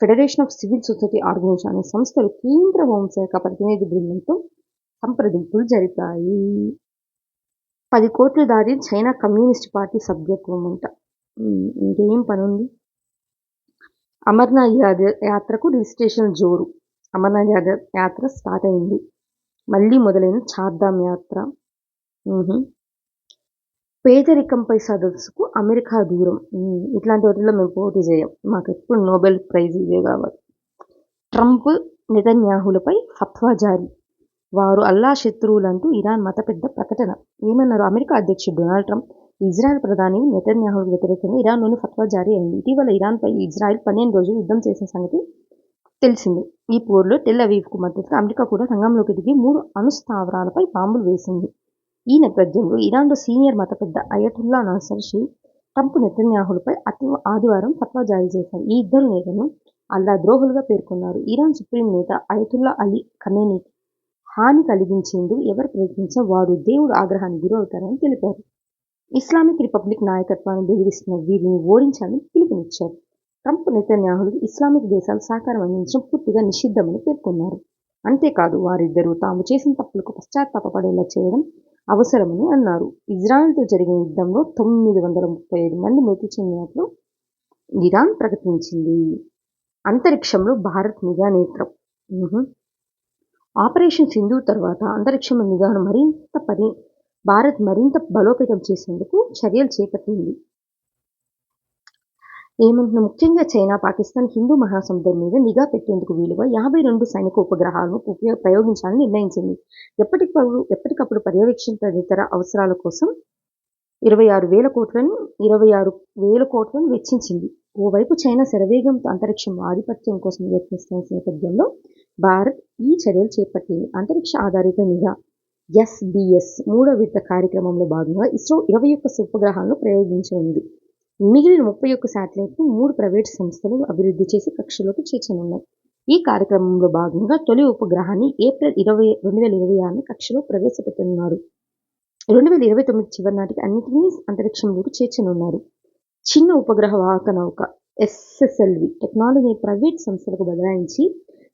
federation of civil society organisation అనే సంస్థలు కేంద్ర హోంశాఖ ప్రతినిధి బృందంతో సంప్రదింపులు జరిపాయి. 10 కోట్లు దాటి చైనా కమ్యూనిస్ట్ పార్టీ సభ్యత్వం అంట. ఇంకేం పనుంది? అమర్నాథ్ యాత్రకు రిజిస్ట్రేషన్ జోరు. అమర్నాథ్ యాత్ర స్టార్ట్ అయింది. మళ్లీ మొదలైన చార్ధామ్ యాత్ర. పేదరికంపై సదస్సుకు అమెరికా దూరం. ఇట్లాంటి వాటిల్లో మేము పోటీ చేయం. మాకు ఎప్పుడు నోబెల్ ప్రైజ్ ఇవే కావాలి. ట్రంప్ నెతన్యాహులపై ఫత్వా జారీ. వారు అల్లా శత్రువులంటూ ఇరాన్ మత పెద్ద ప్రకటన. ఏమన్నారు? అమెరికా అధ్యక్షుడు డొనాల్డ్ ట్రంప్ ఇజ్రాయెల్ ప్రధాని నెతన్యాహుకు వ్యతిరేకంగా ఇరాన్లోని ఫత్వా జారీ అయింది. ఇటీవల ఇరాన్పై ఇజ్రాయెల్ 12 రోజులు యుద్ధం చేసిన సంగతి తెలిసిందే. ఈ పోరులో టెల్ అవీవ్కు మద్దతుగా అమెరికా కూడా రంగంలోకి దిగి 3 అణు స్థావరాలపై బాంబులు వేసింది. ఈ నేపథ్యంలో ఇరాన్లో సీనియర్ మత పెద్ద అయతుల్లా నాసర్ షరీఫ్ ట్రంప్ నెతన్యాహులపై ఆదివారం ఫత్వా జారీ చేశారు. ఈ ఇద్దరు నేతలను అల్లా ద్రోహులుగా పేర్కొన్నారు. ఇరాన్ సుప్రీం నేత అయతుల్లా అలీ ఖమేనీకి హాని కలిగించేందుకు ఎవరు ప్రయత్నించినా వారు దేవుడు ఆగ్రహానికి గురవుతారని తెలిపారు. ఇస్లామిక్ రిపబ్లిక్ నాయకత్వాన్ని బెదిరిస్తున్న వీరిని ఓడించాలని పిలుపునిచ్చారు. ట్రంప్ నెతన్యాహులకు ఇస్లామిక్ దేశాలు సహకారం అందించడం పూర్తిగా నిషిద్ధమని పేర్కొన్నారు. అంతేకాదు వారిద్దరూ తాము చేసిన తప్పులకు పశ్చాత్తాపపడేలా చేయడం అవసరమని అన్నారు. ఇజ్రాయెల్తో జరిగిన యుద్ధంలో 935 మంది మృతి చెందినట్లు ఇరాన్ ప్రకటించింది. అంతరిక్షంలో భారత్ నిఘా నేత్రం. ఆపరేషన్ సింధూర్ తర్వాత అంతరిక్షంలో నిఘాను భారత్ మరింత బలోపేతం చేసేందుకు చర్యలు చేపట్టింది. ఏమంటున్నా? ముఖ్యంగా చైనా, పాకిస్తాన్ హిందూ మహాసముద్రం మీద నిఘా పెట్టేందుకు వీలుగా 52 సైనిక ఉపగ్రహాలను ప్రయోగించాలని నిర్ణయించింది. ఎప్పటికప్పుడు పర్యవేక్షణ తదితర అవసరాల కోసం 26,000 కోట్లను వెచ్చించింది. ఓవైపు చైనా శరవేగంతో అంతరిక్షంలో ఆధిపత్యం కోసం యత్నిస్తున్న నేపథ్యంలో భారత్ ఈ చర్యలు చేపట్టింది. అంతరిక్ష ఆధారిత నిఘా ఎస్బీఎస్ 3వ విడత కార్యక్రమంలో భాగంగా ఇస్రో 21 ఉపగ్రహాలను ప్రయోగించనుంది. మిగిలిన 31 శాటిలైట్ను 3 ప్రైవేటు సంస్థలు అభివృద్ధి చేసి కక్షలోకి చేర్చనున్నాయి. ఈ కార్యక్రమంలో భాగంగా తొలి ఉపగ్రహాన్ని ఏప్రిల్ 2026న కక్షలో ప్రవేశపెట్టనున్నారు. 2029 చివరి నాటికి అన్నింటినీ అంతరిక్షంలోకి చేర్చనున్నారు. చిన్న ఉపగ్రహ వాహక నౌక ఎస్ఎస్ఎల్వి టెక్నాలజీని ప్రైవేట్ సంస్థలకు బదలాయించి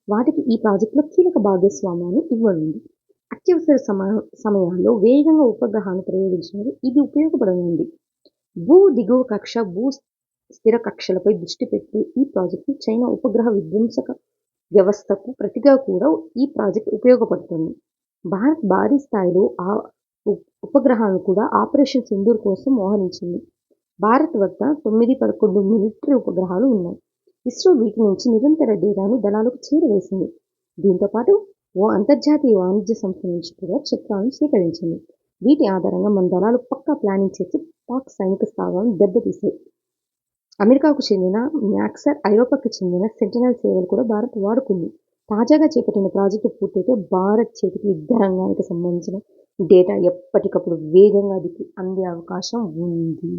వాటికి ఈ ప్రాజెక్టులో కీలక భాగస్వామ్యాన్ని ఇవ్వనుంది. అత్యవసర సమయాల్లో వేగంగా ఉపగ్రహాలను ప్రయోగించడానికి ఇది ఉపయోగపడనుంది. భూ దిగువ కక్ష, భూ స్థిర కక్షలపై దృష్టి పెట్టి ఈ ప్రాజెక్టు చైనా ఉపగ్రహ విధ్వంసక వ్యవస్థకు ప్రతిగా కూడా ఈ ప్రాజెక్టు ఉపయోగపడుతుంది. భారత్ భారీ స్థాయిలో ఉపగ్రహాలను కూడా ఆపరేషన్ సింధూర్ కోసం మోహరించింది. భారత్ వద్ద 9-11 మిలిటరీ ఉపగ్రహాలు ఉన్నాయి. ఇస్రో వీటి నుంచి నిరంతర డేటాను దళాలకు చేరవేసింది. దీంతోపాటు ఓ అంతర్జాతీయ వాణిజ్య సంస్థ నుంచి కూడా చిత్రాలను స్వీకరించింది. వీటి ఆధారంగా మన దళాలు పక్కా ప్లానింగ్ చేసి పాక్ సైనిక స్థావరాలను దెబ్బతీశాయి. అమెరికాకు చెందిన మ్యాక్సర్, ఐరోపాకు చెందిన సెంటినెల్ సేవలు కూడా భారత్ వాడుకుంది. తాజాగా చేపట్టిన ప్రాజెక్టు పూర్తయితే భారత్ చేతికి యుద్ధ రంగానికి సంబంధించిన డేటా ఎప్పటికప్పుడు వేగంగా అందే అవకాశం ఉంది.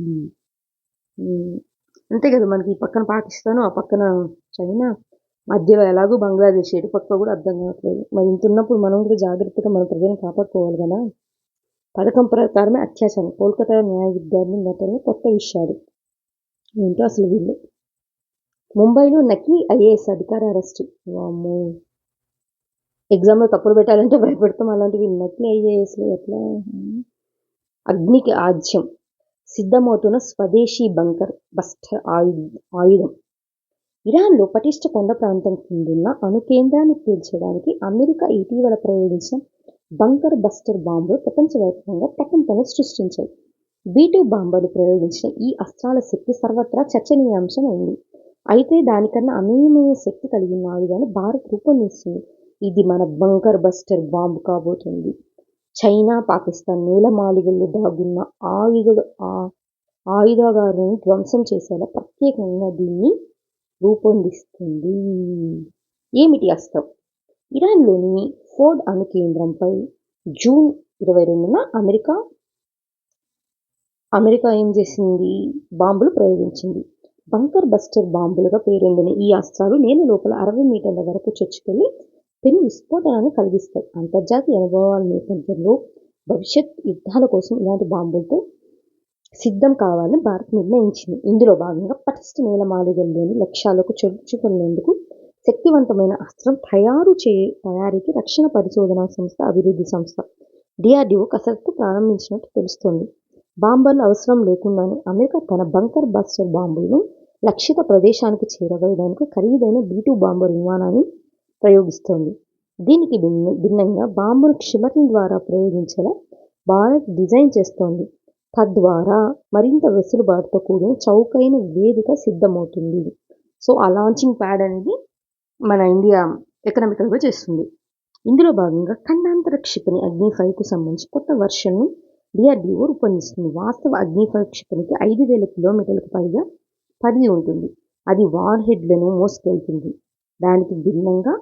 అంతే కదా, మనకి ఈ పక్కన పాకిస్తాను, ఆ పక్కన చైనా, మధ్యలో ఎలాగో బంగ్లాదేశ్, ఎటు పక్క కూడా అర్థం కావట్లేదు. మరి ఇంత ఉన్నప్పుడు మనం కూడా జాగ్రత్తగా మన ప్రజలను కాపాడుకోవాలి కదా. పథకం ప్రకారమే అత్యాచారం, కోల్కతా న్యాయ విద్యార్థి ఘటనలో కొత్త విషయాలు ఏంటో అసలు వీళ్ళు. ముంబైలో నకిలీ ఐఏఎస్ అధికారి అరెస్టు. వామ్మో, ఎగ్జామ్లో తప్పులు పెట్టాలంటే భయపడతాం, అలాంటివి నకిలీ ఐఏఎస్లు ఎట్లా. అగ్నికి ఆజ్యం, సిద్ధమవుతున్న స్వదేశీ బంకర్ బస్టర్ ఆయుధం. ఇరాన్లో పటిష్ట కొండ ప్రాంతం కిందున్న అణు కేంద్రాన్ని పేల్చడానికి అమెరికా ఇటీవల ప్రయోగించిన బంకర్ బస్టర్ బాంబులు ప్రపంచవ్యాప్తంగా ప్రకంపనలు సృష్టించాయి. B2 బాంబర్లు ప్రయోగించిన ఈ అస్త్రాల శక్తి సర్వత్రా చర్చనీయాంశమైంది. అయితే దానికన్నా అమేయమైన శక్తి కలిగిన ఆయుధాన్ని భారత్ రూపొందిస్తుంది. ఇది మన బంకర్ బస్టర్ బాంబు కాబోతుంది. చైనా, పాకిస్తాన్ నేలమాళిగల్లో దాగున్న ఆయుధాగారులను ధ్వంసం చేసేలా ప్రత్యేకంగా దీన్ని రూపొందిస్తుంది. ఏమిటి అస్త్రం? ఇరాన్లోని ఫోర్డ్ అణు కేంద్రంపై జూన్ 22న అమెరికా ఏం చేసింది? బాంబులు ప్రయోగించింది. బంకర్ బస్టర్ బాంబులుగా పేరొందిన ఈ అస్త్రాలు నేల లోపల 60 మీటర్ల వరకు చొచ్చుకెళ్లి పెను విస్ఫోటనాన్ని కలిగిస్తాయి. అంతర్జాతీయ అనుభవాల నేపథ్యంలో భవిష్యత్ యుద్ధాల కోసం ఇలాంటి బాంబులతో సిద్ధం కావాలని భారత్ నిర్ణయించింది. ఇందులో భాగంగా పటిష్ట నేలమాళిగల్లోని లక్ష్యాలకు చొచ్చుకునేందుకు శక్తివంతమైన అస్త్రం తయారీకి రక్షణ పరిశోధనా సంస్థ, అభివృద్ధి సంస్థ DRDO కసరత్తు ప్రారంభించినట్టు తెలుస్తోంది. బాంబర్లు అవసరం లేకుండానే అమెరికా తన బంకర్ బస్టర్ బాంబులను లక్షిత ప్రదేశానికి చేరవేయడానికి ఖరీదైన B2 బాంబర్ విమానాన్ని ప్రయోగిస్తోంది. దీనికి భిన్నంగా బాంబును క్షిపణి ద్వారా ప్రయోగించేలా భారత్ డిజైన్ చేస్తోంది. తద్వారా మరింత వెసులుబాటుతో కూడిన చౌకైన వేదిక సిద్ధమవుతుంది. సో ఆ లాంచింగ్ ప్యాడ్ అనేది మన ఇండియా ఎకనామికల్గా చేస్తుంది. ఇందులో భాగంగా ఖండాంతర క్షిపణి అగ్ని-5కు సంబంధించి కొత్త వర్షన్ను DRDO రూపొందిస్తుంది. వాస్తవ అగ్ని-5 క్షిపణికి 5,000 కిలోమీటర్లకు పైగా పరిధి ఉంటుంది. అది వార్ హెడ్లను మోసుకెళ్తుంది. దానికి భిన్నంగా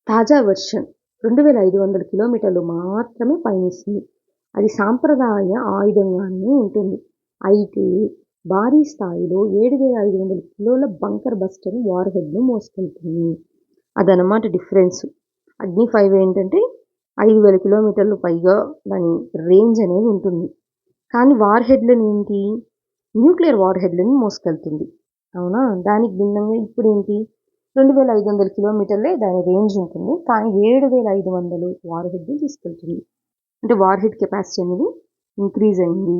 తాజా వర్షన్ 2,500 కిలోమీటర్లు మాత్రమే పయనిస్తుంది. అది సాంప్రదాయ ఆయుధంగానే ఉంటుంది. అయితే భారీ స్థాయిలో 7,500 కిలోల బంకర్ బస్టర్ వార్ హెడ్ను మోసుకెళ్తుంది. అదనమాట డిఫరెన్స్. అగ్ని-5 ఏంటంటే 5,000 కిలోమీటర్లు పైగా దాని రేంజ్ అనేది ఉంటుంది. కానీ వార్ హెడ్లను ఏంటి, న్యూక్లియర్ వార్ హెడ్లను మోసుకెళ్తుంది. అవునా. దానికి భిన్నంగా ఇప్పుడు ఏంటి, 2,500 కిలోమీటర్లే దాని రేంజ్ ఉంటుంది. కానీ 7,500 వార్ హెడ్ని తీసుకెళ్తుంది. అంటే వార్ హెడ్ కెపాసిటీ అనేది ఇంక్రీజ్ అయింది.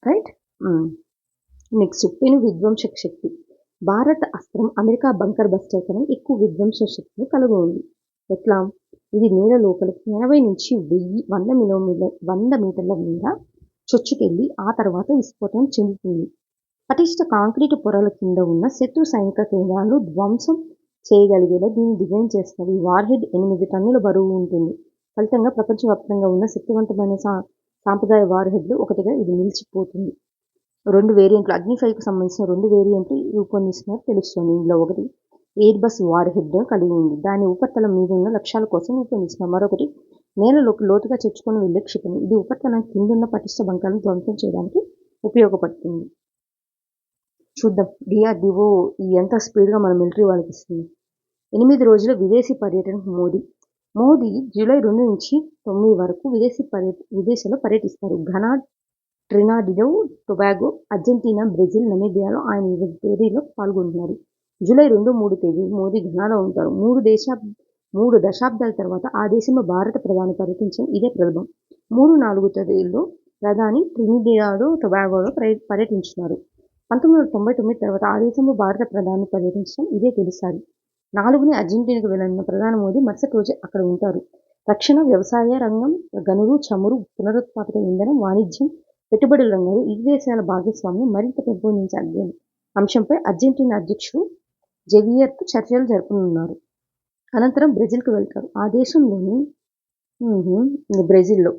రైట్. నెక్స్ట్, పెను విధ్వంసక శక్తి. భారత అస్త్రం అమెరికా బంకర్ బస్టర్ కన్నా ఎక్కువ విధ్వంసక శక్తిని కలిగి ఉంది. ఎట్లా? ఇది నేల లోపలికి 80 నుంచి 100 మీటర్ల మేర చొచ్చుకెళ్లి ఆ తర్వాత విస్ఫోటనం చెందుతుంది. పటిష్ట కాంక్రీటు పొరల కింద ఉన్న శత్రు సైనిక కేంద్రాలను ధ్వంసం చేయగలిగేలా దీన్ని డిజైన్ చేస్తారు. ఈ వార్ హెడ్ 8 టన్నుల బరువు ఉంటుంది. ఫలితంగా ప్రపంచవ్యాప్తంగా ఉన్న శక్తివంతమైన సాంప్రదాయ వార్ హెడ్లు ఒకటిగా ఇది నిలిచిపోతుంది. 2 వేరియంట్లు, అగ్ని-5కు సంబంధించిన 2 వేరియంట్లు రూపొందిస్తున్నట్టు తెలుస్తోంది. ఇందులో ఒకటి ఎయిర్ బస్ వార్ హెడ్ కలిగి ఉంది. దాని ఉపరితలం మీద ఉన్న లక్ష్యాల కోసం రూపొందిస్తున్నారు. మరొకటి నేలలోకి లోతుగా చొచ్చుకొని వెళ్లే క్షిపణి. ఇది ఉపరితలం కిందున్న పటిష్ట బంకర్లను ధ్వంసం చేయడానికి ఉపయోగపడుతుంది. చూద్దాం DRDO ఎంత స్పీడ్గా మన మిలిటరీ వాళ్ళకి ఇస్తుంది. 8 రోజుల విదేశీ పర్యటనకు మోదీ జూలై 2 నుంచి 9 వరకు విదేశాల్లో పర్యటిస్తారు. Ghana, Trinidad Tobago, Argentina, Brazil, నమీబియాలో ఆయన వివిధ తేదీల్లో పాల్గొంటున్నారు. జూలై 2, 3 తేదీలు మోదీ ఘనాలో ఉంటారు. 3 దశాబ్దాల తర్వాత ఆ దేశంలో భారత ప్రధాని పర్యటించడం ఇదే ప్రథమం. 3, 4 తేదీల్లో ప్రధాని ట్రినిడాడ్ టొబాగోలో పర్యటించున్నారు. 1999 తర్వాత ఆ దేశంలో భారత ప్రధాని పర్యటించడం ఇదే తొలిసారి. 4ని అర్జెంటీనాకు వెళ్లనున్న ప్రధాని మోదీ మరుసటి రోజే అక్కడ ఉంటారు. రక్షణ, వ్యవసాయ రంగం, గనులు, చమురు, పునరుత్పాదక ఇంధనం, వాణిజ్యం, పెట్టుబడుల రంగంలో ఇరు దేశాల భాగస్వామ్యం మరింత పెంపొందించే అంశంపై అర్జెంటీనా అధ్యక్షుడు జేవియర్తో చర్చలు జరపనున్నారు. అనంతరం బ్రెజిల్కు వెళ్తారు. ఆ దేశంలోని బ్రెజిల్లో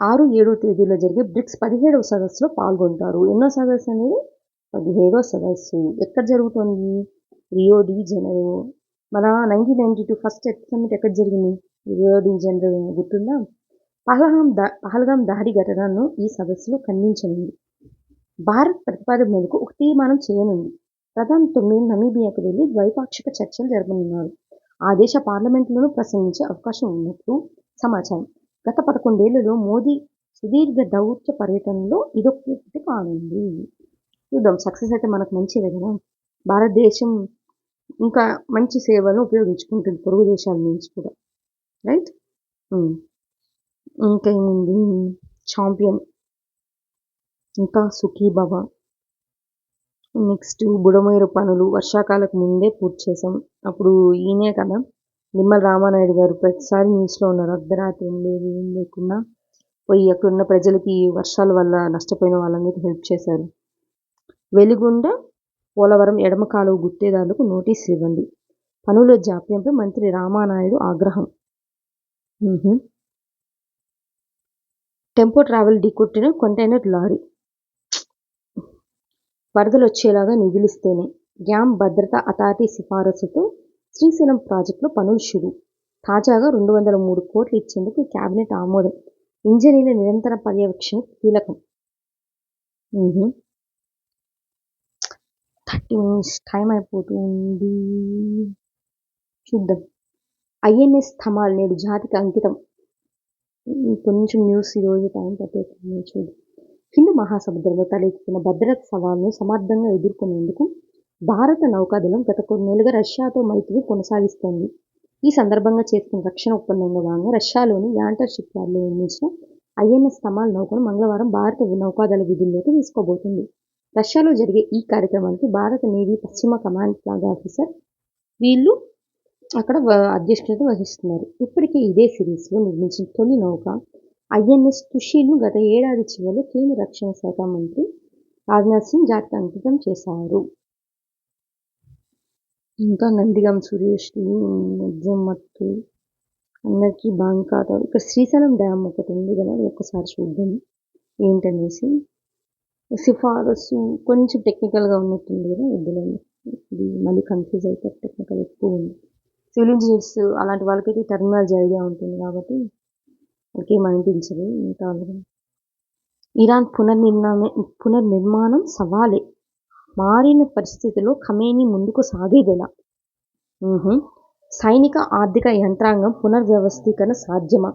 6, 7 తేదీల్లో జరిగే బ్రిక్స్ 17వ సదస్సులో పాల్గొంటారు. ఎన్నో సదస్సు అనేది 17వ సదస్సు. ఎక్కడ జరుగుతుంది? Rio de Janeiro. మన 1992 ఫస్ట్ ఎర్త్ సమ్మిట్ ఎక్కడ జరిగింది? Rio de Janeiro. గుర్తుందా? పహల్గాం దాడి ఘటనను ఈ సదస్సులో ఖండించనుంది. భారత్ ప్రతిపాదన మేరకు ఒక తీర్మానం చేయనుంది. ప్రధాని 9 నమీబియాకు వెళ్లి ద్వైపాక్షిక చర్చలు జరపనున్నారు. ఆ దేశ పార్లమెంటులోనూ ప్రసంగించే అవకాశం ఉన్నట్లు సమాచారం. గత 11 ఏళ్లలో మోదీ సుదీర్ఘ దౌత్య పర్యటనలో ఇదొక్కటి కానుంది. చూద్దాం, సక్సెస్ అయితే మనకు మంచిదే కదా. భారతదేశం ఇంకా మంచి సేవలను ఉపయోగించుకుంటుంది పొరుగు దేశాల నుంచి కూడా, రైట్. ఇంకా ఏముంది? ఛాంపియన్, ఇంకా సుఖీభవ. నెక్స్ట్ బుడమేరు పనులు వర్షాకాలకు ముందే పూర్తి చేసాం. అప్పుడు ఈయనే కదా నిమ్మల రామానాయుడు గారు ప్రతిసారి న్యూస్లో ఉన్నారు. అర్ధరాత్రి ఏం లేకుండా పోయి అక్కడున్న ప్రజలకి వర్షాల వల్ల నష్టపోయిన వాళ్ళందరికీ హెల్ప్ చేశారు. వెలిగొండ పోలవరం ఎడమ కాలువ గుత్తేదారులకు నోటీసులు ఇవ్వండి. పనుల జాప్యంపై మంత్రి రామానాయుడు ఆగ్రహం. టెంపో ట్రావెల్ ఢీకొట్టిన కంటైనర్ లారీ. వరదలు వచ్చేలాగా నిధులిస్తేనే డ్యామ్ భద్రతా అథారిటీ సిఫారసుతో శ్రీశైలం ప్రాజెక్టులో పనులు షురు. తాజాగా 203 కోట్లు ఇచ్చేందుకు కేబినెట్ ఆమోదం. ఇంజనీర్ల నిరంతర పర్యవేక్షణ కీలకం. 30 minutes టైం అయిపోతుంది. చూద్దాం. ఐఎన్ఎస్ థమాల్ నేడు జాతికి అంకితం. కొంచెం న్యూస్ ఈరోజు టైం పట్టేస్తుంది. చూద్దాం. హిందూ మహాసముద్రంలో తలెత్తుతున్న భద్రతా సవాలును సమర్థంగా ఎదుర్కొనేందుకు భారత నౌకాదళం గత కొన్నేళ్లుగా రష్యాతో మైత్రిని కొనసాగిస్తోంది. ఈ సందర్భంగా చేసుకున్న రక్షణ ఒప్పందంలో భాగంగా రష్యాలోని యాంటర్ షిప్యార్డ్లో నిర్మించిన ఐఎన్ఎస్ థమాల్ నౌకను మంగళవారం భారత నౌకాదళ విధుల్లోకి తీసుకోబోతుంది. రష్యాలో జరిగే ఈ కార్యక్రమానికి భారత నేవీ పశ్చిమ కమాండ్ ఫ్లాగ్ ఆఫీసర్ వీళ్ళు అక్కడ అధ్యక్షత వహిస్తున్నారు. ఇప్పటికే ఇదే సిరీస్లో నిర్మించిన తొలి నౌక ఐఎన్ఎస్ సుషీల్ను గత ఏడాది చివరిలో కేంద్ర రక్షణ శాఖ మంత్రి రాజ్నాథ్ సింగ్ జాతికి అంకితం చేశారు. ఇంకా నందిగం సురేష్ మత్తు అందరికీ బాంకాతో. ఇక్కడ శ్రీశైలం డ్యామ్ ఒకటి ఉంది కదా, ఒక్కసారి చూద్దాం ఏంటనేసి. సిఫారసు కొంచెం టెక్నికల్గా ఉన్నట్టుంది కదా, వద్దులేండి. ఇది మళ్ళీ కన్ఫ్యూజ్ అవుతారు, టెక్నికల్ ఎక్కువ ఉంది. సివిల్ ఇంజనీర్స్ అలాంటి వాళ్ళకైతే టెర్మినాలజీ ఐడియా ఉంటుంది కాబట్టి వాళ్ళకి ఏమనిపించదు. ఇంకా ఇరాన్ పునర్నిర్మాణం సవాలే. మారిన పరిస్థితిలో ఖమేనీ ముందుకు సాగేదెలా? సైనిక ఆర్థిక యంత్రాంగం పునర్వ్యవస్థీకరణ సాధ్యమా?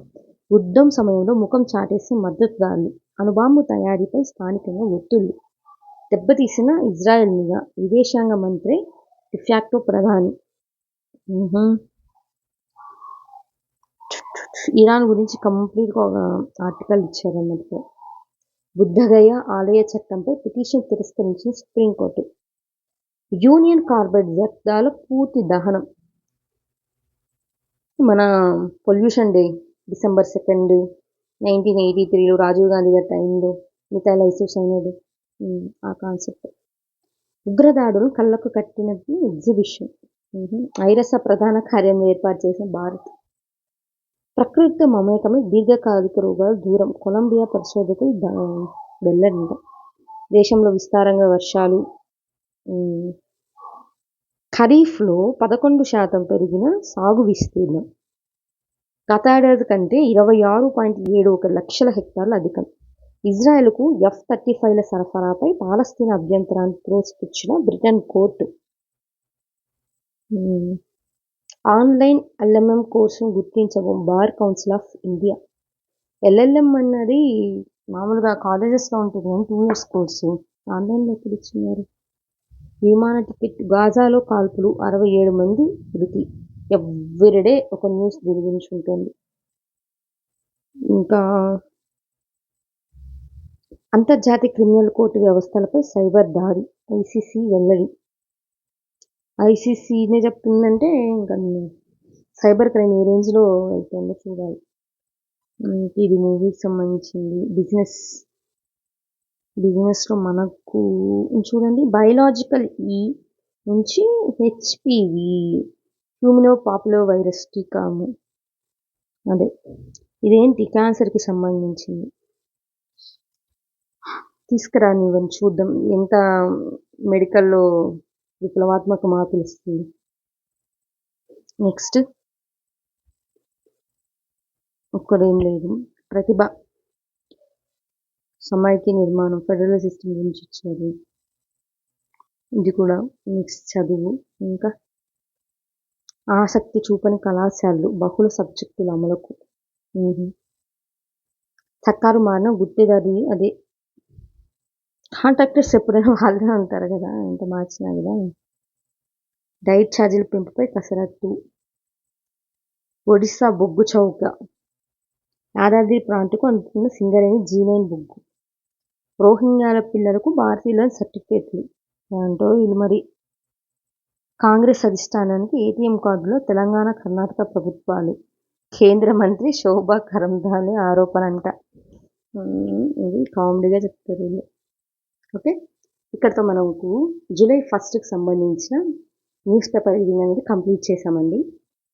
యుద్ధం సమయంలో ముఖం చాటేసే మద్దతుదారులు. అణుబాంబు తయారీపై స్థానికంగా ఒత్తిళ్లు. దెబ్బతీసిన ఇజ్రాయెల్ నిఘా. విదేశాంగ మంత్రి డిఫాక్టో ప్రధాని. ఇరాన్ గురించి కంప్లీట్గా ఒక ఆర్టికల్ ఇచ్చారన్నట్టు. బుద్ధగయ ఆలయ చట్టంపై పిటిషన్ తిరస్కరించిన సుప్రీంకోర్టు. యూనియన్ కార్బైడ్ వ్యర్థాల పూర్తి దహనం. మన పొల్యూషన్ డే December 2, 1983లో రాజీవ్ గాంధీ గారి టైంలో మిథైల్ ఐసోసైనైడ్ ఆ కాన్సెప్ట్. ఉగ్రదాడులు కళ్ళకు కట్టినట్టు ఎగ్జిబిషన్. ఐరస ప్రధాన కార్యం ఏర్పాటు చేసిన భారత్. ప్రకృతితో మమేకమై దీర్ఘకాలిక రోగాలు దూరం. కొలంబియా పరిశోధకులు వెల్లడింట. దేశంలో విస్తారంగా వర్షాలు. ఖరీఫ్లో 11% పెరిగిన సాగు విస్తీర్ణం. గత ఏడాది కంటే 26.71 లక్షల హెక్టార్లు అధికం. ఇజ్రాయెల్కు F-35ల సరఫరాపై పాలస్తీనా అభ్యంతరాన్ని త్రోసిపుచ్చిన బ్రిటన్ కోర్టు. ఆన్లైన్ ఎల్ఎంఎం కోర్సును గుర్తించబోం bar council of India. LLM అన్నది మామూలుగా కాలేజెస్లో ఉంటుంది కానీ 2 years కోర్సు ఆన్లైన్లో ఎప్పుడు ఇచ్చినారు? విమాన టికెట్. గాజాలో కాల్పులు, 67 మంది మృతి. ఎవ్రీడే ఒక న్యూస్ దీని గురించి ఉంటుంది. ఇంకా అంతర్జాతీయ క్రిమినల్ కోర్టు వ్యవస్థలపై సైబర్ దాడి. ఐసీసీ వెల్లడి. ఐసీసీనే చెప్తుందంటే ఇంకా సైబర్ క్రైమ్ ఏ రేంజ్లో అయిపోయిందో చూడాలి. ఇది మూవీకి సంబంధించింది. బిజినెస్లో మనకు చూడండి, బయలాజికల్ ఈ నుంచి హెచ్పివి హ్యూమనో పాపులర్ వైరస్ టీకాము, అదే ఇదేంటి క్యాన్సర్కి సంబంధించింది. తీసుకురానివ్వండి చూద్దాం ఎంత మెడికల్లో విప్లవాత్మక మార్పులు ఇస్తుంది. నెక్స్ట్ ఒక్కడేం లేదు, ప్రతిభ సమైక్య నిర్మాణం ఫెడరల్ సిస్టమ్ గురించి ఇచ్చారు. ఇది కూడా నెక్స్ట్ చదువు. ఇంకా ఆసక్తి చూపని కళాశాలలు బహుళ సబ్జెక్టుల అమలుకు. సర్కారు మారిన గుత్తేదారి అదే కాంట్రాక్టర్స్ ఎప్పుడైనా వాళ్ళే ఉంటారు కదా, ఎంత మార్చినా కదా. డైట్ ఛార్జీల పెంపుపై కసరత్తు. ఒడిశా బొగ్గు చౌక. యాదాద్రి ప్రాంతకు అందుతున్న సింగరేణి G9 బొగ్గు. రోహింగ్యాల పిల్లలకు భారతీయుల సర్టిఫికేట్లు. ఏంటో వీళ్ళు మరి. కాంగ్రెస్ అధిష్టానానికి ఏటీఎం కార్డులో తెలంగాణ కర్ణాటక ప్రభుత్వాలు. కేంద్ర మంత్రి శోభా కరంద్లాజే ఆరోపణ అంట. ఇది కామెడీగా చెప్తారు వీళ్ళు. ఓకే, ఇక్కడితో మనకు జూలై 1కి సంబంధించిన న్యూస్ పేపర్ రీడింగ్ అనేది కంప్లీట్ చేసామండి.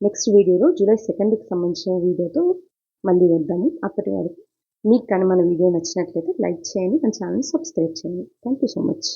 నెక్స్ట్ వీడియోలో జూలై 2కి సంబంధించిన వీడియోతో మళ్ళీ వద్దాము. అప్పటి వరకు మీకు కానీ మన వీడియో నచ్చినట్లయితే లైక్ చేయండి, మన ఛానల్ని సబ్స్క్రైబ్ చేయండి. Thank you so much.